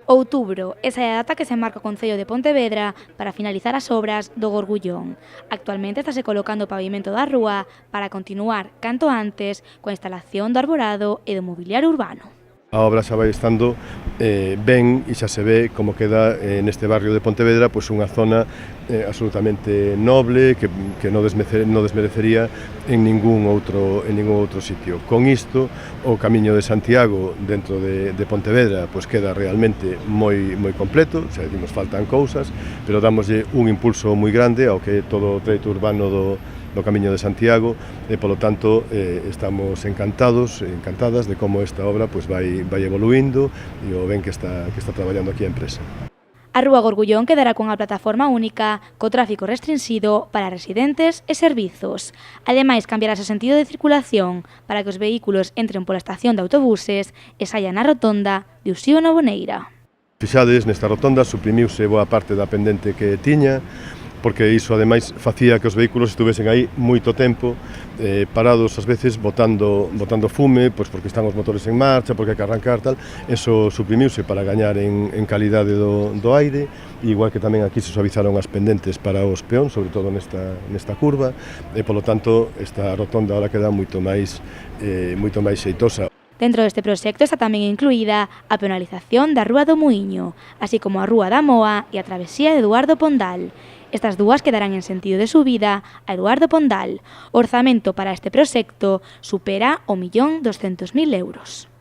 Outubro, esa é a data que se marca o Concello de Pontevedra para finalizar as obras do Gorgullón. Actualmente estáse colocando o pavimento da rúa para continuar, canto antes, coa instalación do arborado e do mobiliario urbano. A obra xa vai estando ben e xa se ve como queda neste barrio de Pontevedra pois unha zona absolutamente noble que non desmerecería en ningún outro sitio. Con isto, o Camiño de Santiago dentro de Pontevedra pois queda realmente moi completo, xa nos faltan cousas, pero damoslle un impulso moi grande ao que é todo o treito urbano do Camiño de Santiago e, polo tanto, estamos encantadas de como esta obra pois vai evoluindo e o ben que está traballando aquí a empresa. A Rúa Gorgullón quedará cunha plataforma única co tráfico restrinxido para residentes e servizos. Ademais, cambiará o sentido de circulación para que os vehículos entren pola estación de autobuses e saian na rotonda de Uxío Novoneira. Fixades, nesta rotonda suprimiuse boa parte da pendente que tiña, porque iso ademais facía que os vehículos estuvesen aí moito tempo parados ás veces botando fume, pois porque están os motores en marcha, porque hai que arrancar tal. Eso suprimiuse para gañar en calidade do aire, igual que tamén aquí se suavizaron as pendentes para os peóns, sobre todo nesta curva, e polo tanto esta rotonda ahora queda moito máis xeitosa. Dentro deste proxecto está tamén incluída a penalización da Rúa do Muíño, así como a Rúa da Moa e a travesía de Eduardo Pondal. Estas dúas quedarán en sentido de subida a Eduardo Pondal. O orzamento para este proxecto supera o 1.200.000 euros.